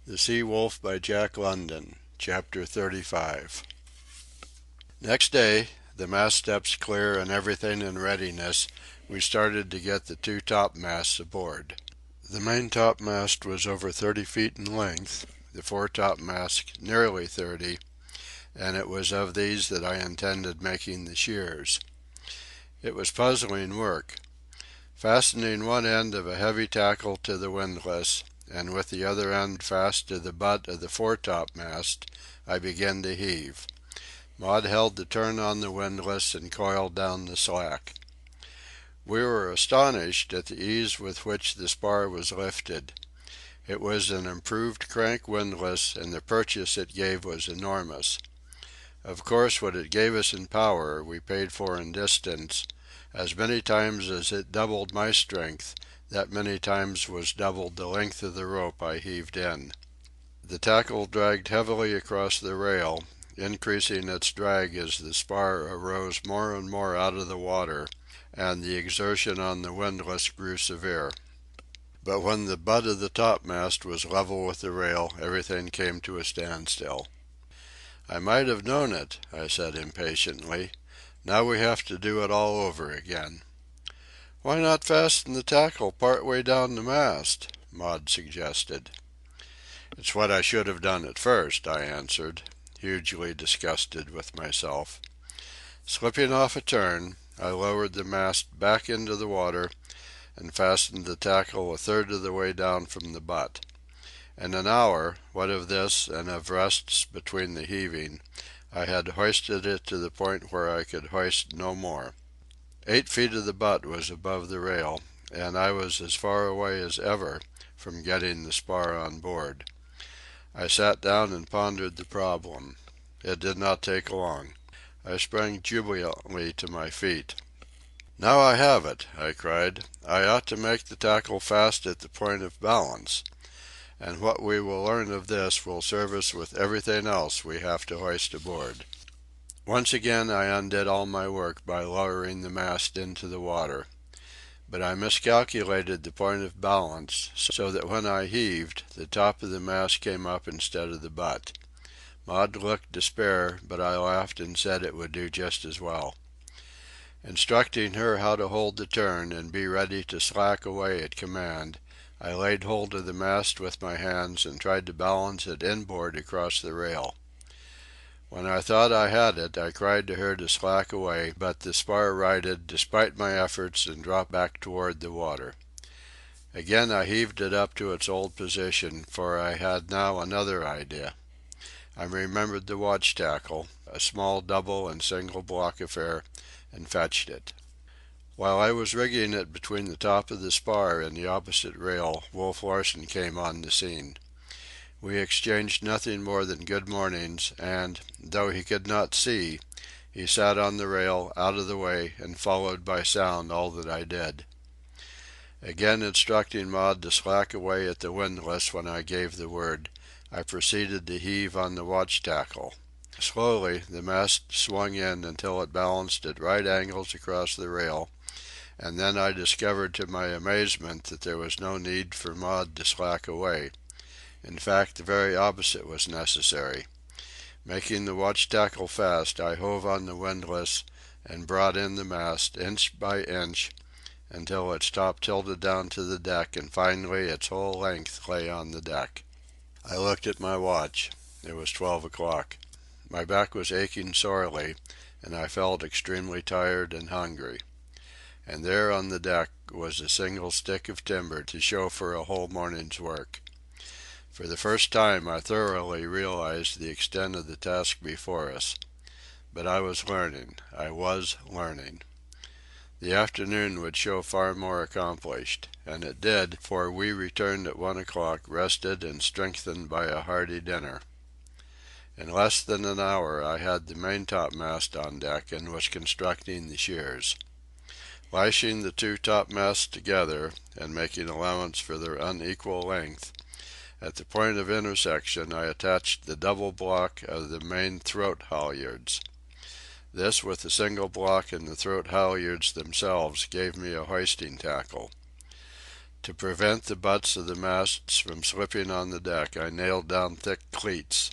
The Sea Wolf by Jack London, Chapter 35. Next day, the mast steps clear and everything in readiness, we started to get the two topmasts aboard. The main topmast was over 30 feet in length, the foretopmast nearly 30, and it was of these that I intended making the shears. It was puzzling work. Fastening one end of a heavy tackle to the windlass, and with the other end fast to the butt of the foretopmast, I began to heave. Maud held the turn on the windlass and coiled down the slack. We were astonished at the ease with which the spar was lifted. It was an improved crank windlass, and the purchase it gave was enormous. Of course, what it gave us in power we paid for in distance. As many times as it doubled my strength, that many times was doubled the length of the rope I heaved in. The tackle dragged heavily across the rail, increasing its drag as the spar arose more and more out of the water, and the exertion on the windlass grew severe. But when the butt of the topmast was level with the rail, everything came to a standstill. "I might have known it," I said impatiently. "Now we have to do it all over again." "Why not fasten the tackle part way down the mast?" Maud suggested. "It's what I should have done at first," I answered, hugely disgusted with myself. Slipping off a turn, I lowered the mast back into the water and fastened the tackle a third of the way down from the butt. In an hour, what of this and of rests between the heaving, I had hoisted it to the point where I could hoist no more. 8 feet of the butt was above the rail, and I was as far away as ever from getting the spar on board. I sat down and pondered the problem. It did not take long. I sprang jubilantly to my feet. "Now I have it!" I cried. "I ought to make the tackle fast at the point of balance. And what we will learn of this will serve us with everything else we have to hoist aboard." Once again I undid all my work by lowering the mast into the water. But I miscalculated the point of balance, so that when I heaved, the top of the mast came up instead of the butt. Maud looked despair, but I laughed and said it would do just as well. Instructing her how to hold the turn and be ready to slack away at command, I laid hold of the mast with my hands and tried to balance it inboard across the rail. When I thought I had it, I cried to her to slack away, but the spar righted despite my efforts and dropped back toward the water. Again I heaved it up to its old position, for I had now another idea. I remembered the watch tackle, a small double and single block affair, and fetched it. While I was rigging it between the top of the spar and the opposite rail, Wolf Larsen came on the scene. We exchanged nothing more than good mornings, and, though he could not see, he sat on the rail, out of the way, and followed by sound all that I did. Again instructing Maud to slack away at the windlass when I gave the word, I proceeded to heave on the watch tackle. Slowly the mast swung in until it balanced at right angles across the rail, and then I discovered to my amazement that there was no need for Maud to slack away. In fact, the very opposite was necessary. Making the watch tackle fast, I hove on the windlass and brought in the mast, inch by inch, until its top tilted down to the deck and finally its whole length lay on the deck. I looked at my watch. It was 12 o'clock. My back was aching sorely, and I felt extremely tired and hungry. And there on the deck was a single stick of timber to show for a whole morning's work. For the first time I thoroughly realized the extent of the task before us. But I was learning. I was learning. The afternoon would show far more accomplished. And it did, for we returned at 1 o'clock, rested and strengthened by a hearty dinner. In less than an hour I had the maintopmast on deck and was constructing the shears. Lashing the two topmasts together, and making allowance for their unequal length, at the point of intersection I attached the double block of the main throat halyards. This, with the single block and the throat halyards themselves, gave me a hoisting tackle. To prevent the butts of the masts from slipping on the deck, I nailed down thick cleats.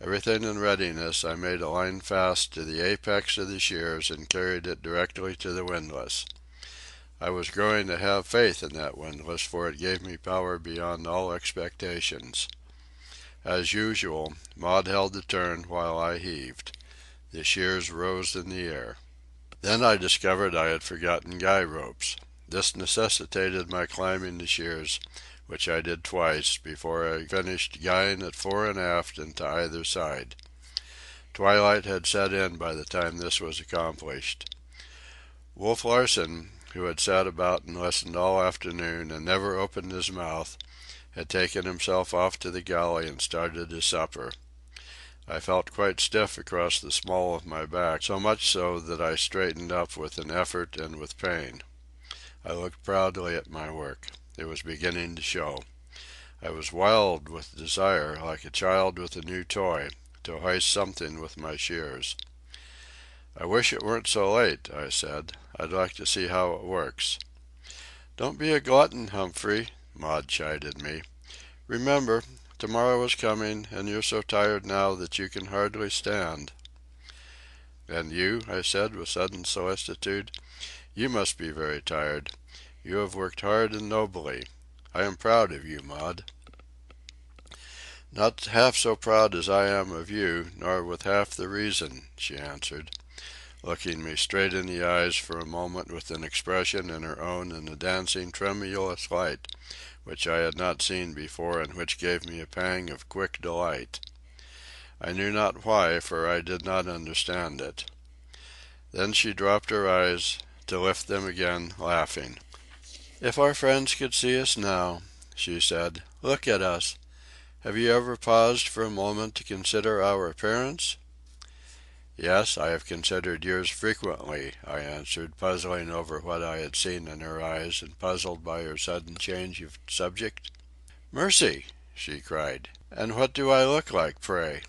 Everything in readiness, I made a line fast to the apex of the shears and carried it directly to the windlass. I was growing to have faith in that windlass, for it gave me power beyond all expectations. As usual, Maud held the turn while I heaved. The shears rose in the air. Then I discovered I had forgotten guy ropes. This necessitated my climbing the shears, which I did twice, before I finished guying it fore and aft and to either side. Twilight had set in by the time this was accomplished. Wolf Larsen, who had sat about and listened all afternoon and never opened his mouth, had taken himself off to the galley and started his supper. I felt quite stiff across the small of my back, so much so that I straightened up with an effort and with pain. I looked proudly at my work. It was beginning to show. I was wild with desire, like a child with a new toy, to hoist something with my shears. "I wish it weren't so late," I said. "I'd like to see how it works." "Don't be a glutton, Humphrey," Maud chided me. "Remember, tomorrow is coming, and you're so tired now that you can hardly stand." "And you?" I said with sudden solicitude. "You must be very tired. You have worked hard and nobly. I am proud of you, Maud." "Not half so proud as I am of you, nor with half the reason," she answered, looking me straight in the eyes for a moment with an expression in her own and a dancing, tremulous light which I had not seen before and which gave me a pang of quick delight. I knew not why, for I did not understand it. Then she dropped her eyes, to lift them again, laughing. "If our friends could see us now," she said. "Look at us. Have you ever paused for a moment to consider our appearance?" "Yes, I have considered yours frequently," I answered, puzzling over what I had seen in her eyes and puzzled by her sudden change of subject. "Mercy!" she cried. "And what do I look like, pray?"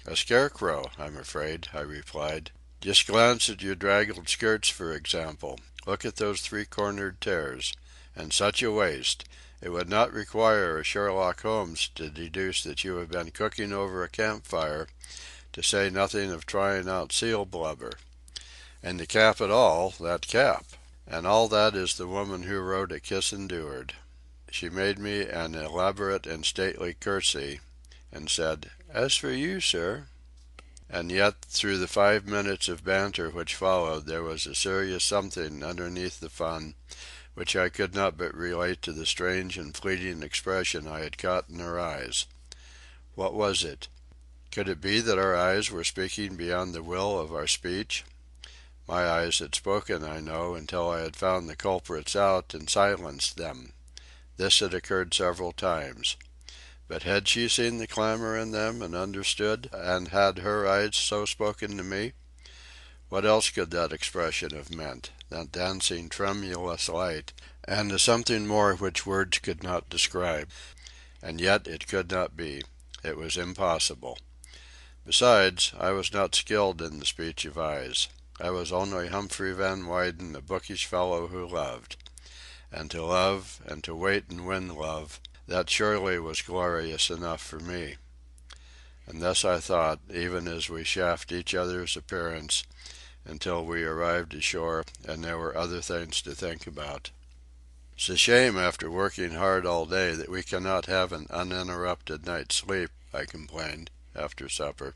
"A scarecrow, I'm afraid," I replied. "Just glance at your draggled skirts, for example. Look at those three-cornered tears. And such a waist! It would not require a Sherlock Holmes to deduce that you have been cooking over a campfire, to say nothing of trying out seal blubber. And the cap at all, that cap! And all that is the woman who wrote A Kiss Endured." She made me an elaborate and stately curtsy, and said, "As for you, sir—" And yet, through the 5 minutes of banter which followed, there was a serious something underneath the fun, which I could not but relate to the strange and fleeting expression I had caught in her eyes. What was it? Could it be that our eyes were speaking beyond the will of our speech? My eyes had spoken, I know, until I had found the culprits out and silenced them. This had occurred several times. But had she seen the clamour in them and understood, and had her eyes so spoken to me? What else could that expression have meant, that dancing, tremulous light, and a something more which words could not describe? And yet it could not be. It was impossible. Besides, I was not skilled in the speech of eyes. I was only Humphrey Van Weyden, a bookish fellow who loved. And to love, and to wait and win love, that surely was glorious enough for me. And thus I thought, even as we chaffed each other's appearance, until we arrived ashore and there were other things to think about. "It's a shame after working hard all day that we cannot have an uninterrupted night's sleep," I complained, after supper.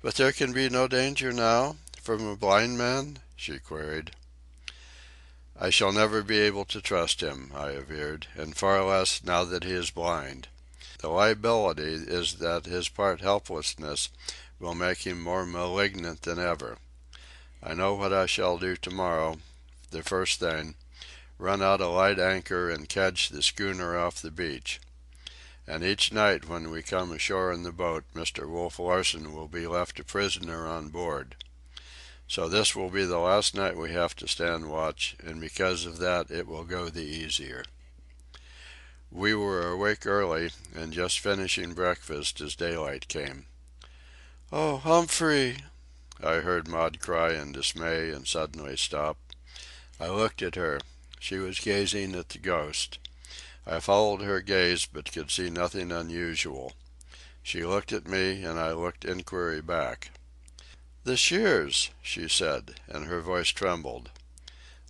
"But there can be no danger now? From a blind man?" she queried. "I shall never be able to trust him," I averred, "and far less now that he is blind. The liability is that his part helplessness will make him more malignant than ever. I know what I shall do tomorrow, the first thing, run out a light anchor and kedge the schooner off the beach. And each night when we come ashore in the boat, Mr. Wolf Larsen will be left a prisoner on board. So this will be the last night we have to stand watch, and because of that it will go the easier." We were awake early, and just finishing breakfast as daylight came. "Oh, Humphrey!" I heard Maud cry in dismay and suddenly stop. I looked at her. She was gazing at the ghost. I followed her gaze but could see nothing unusual. She looked at me and I looked inquiry back. "The shears," she said, and her voice trembled.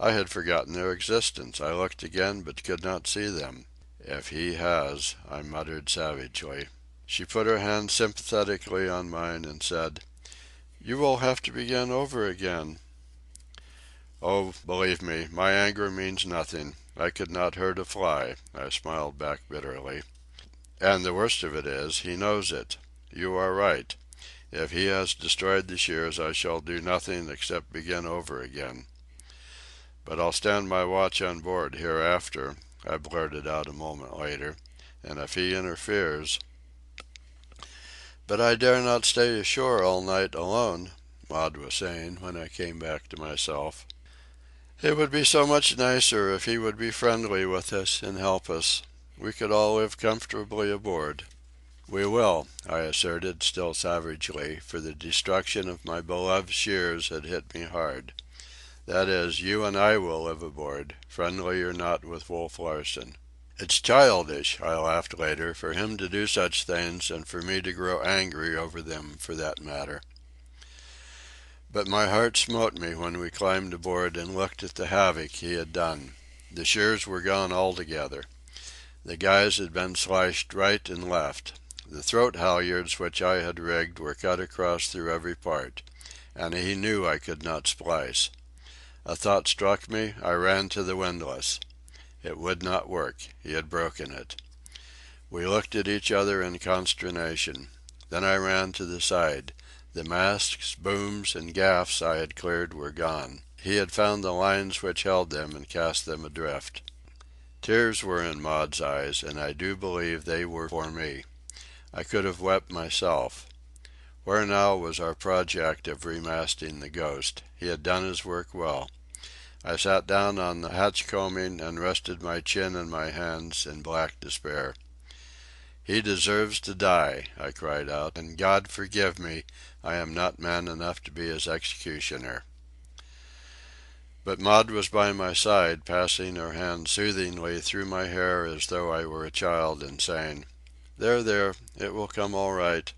I had forgotten their existence. I looked again but could not see them. "If he has," I muttered savagely. She put her hand sympathetically on mine and said, "You will have to begin over again." "Oh, believe me, my anger means nothing. I could not hurt a fly," I smiled back bitterly. "And the worst of it is, he knows it. You are right. If he has destroyed the shears, I shall do nothing except begin over again." "But I'll stand my watch on board hereafter," I blurted out a moment later. "And if he interferes—" "But I dare not stay ashore all night alone," Maud was saying when I came back to myself. "It would be so much nicer if he would be friendly with us and help us. We could all live comfortably aboard." "We will," I asserted, still savagely, for the destruction of my beloved shears had hit me hard. "That is, you and I will live aboard, friendly or not with Wolf Larsen." "It's childish," I laughed later, "for him to do such things and for me to grow angry over them, for that matter." But my heart smote me when we climbed aboard and looked at the havoc he had done. The shears were gone altogether. The guys had been slashed right and left. The throat halyards which I had rigged were cut across through every part, and he knew I could not splice. A thought struck me. I ran to the windlass. It would not work. He had broken it. We looked at each other in consternation. Then I ran to the side. The masts, booms, and gaffs I had cleared were gone. He had found the lines which held them and cast them adrift. Tears were in Maud's eyes, and I do believe they were for me. I could have wept myself. Where now was our project of remasting the Ghost? He had done his work well. I sat down on the hatch combing and rested my chin in my hands in black despair. "He deserves to die," I cried out, "and God forgive me, I am not man enough to be his executioner." But Maud was by my side, passing her hand soothingly through my hair as though I were a child, and saying, "There, there, it will come all right.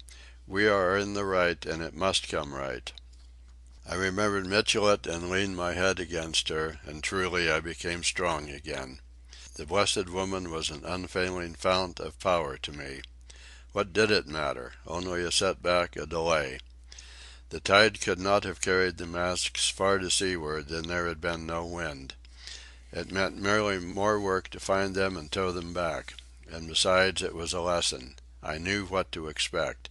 We are in the right, and it must come right." I remembered Michelet and leaned my head against her, and truly I became strong again. The blessed woman was an unfailing fount of power to me. What did it matter? Only a setback, a delay. The tide could not have carried the masts far to seaward, and there had been no wind. It meant merely more work to find them and tow them back. And besides, it was a lesson. I knew what to expect.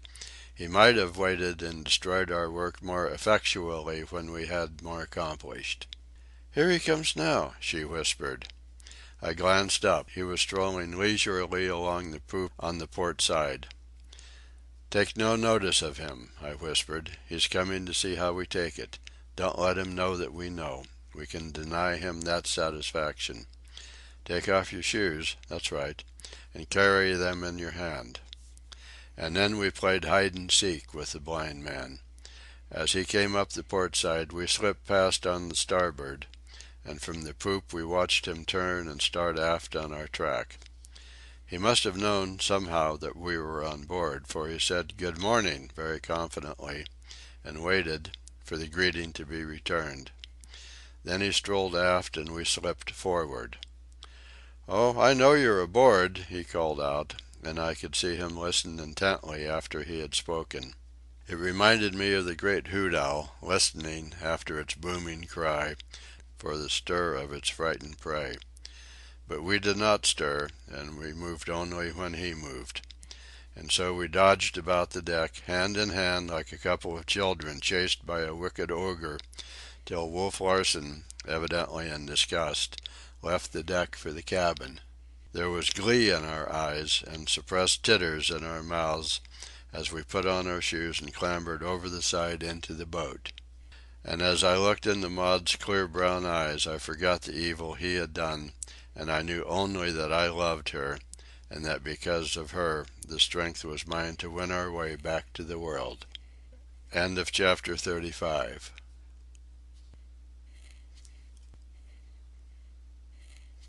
He might have waited and destroyed our work more effectually when we had more accomplished. "Here he comes now," she whispered. I glanced up. He was strolling leisurely along the poop on the port side. "Take no notice of him," I whispered. "He's coming to see how we take it. Don't let him know that we know. We can deny him that satisfaction. Take off your shoes, that's right, and carry them in your hand." And then we played hide and seek with the blind man. As he came up the port side, we slipped past on the starboard, and from the poop we watched him turn and start aft on our track. He must have known, somehow, that we were on board, for he said "Good morning" very confidently, and waited for the greeting to be returned. Then he strolled aft and we slipped forward. "Oh, I know you're aboard," he called out, and I could see him listen intently after he had spoken. It reminded me of the great hoot owl, listening, after its booming cry, for the stir of its frightened prey. But we did not stir, and we moved only when he moved. And so we dodged about the deck, hand in hand like a couple of children chased by a wicked ogre, till Wolf Larsen, evidently in disgust, left the deck for the cabin. There was glee in our eyes and suppressed titters in our mouths as we put on our shoes and clambered over the side into the boat. And as I looked into Maud's clear brown eyes I forgot the evil he had done, and I knew only that I loved her, and that because of her the strength was mine to win our way back to the world. End of chapter 35.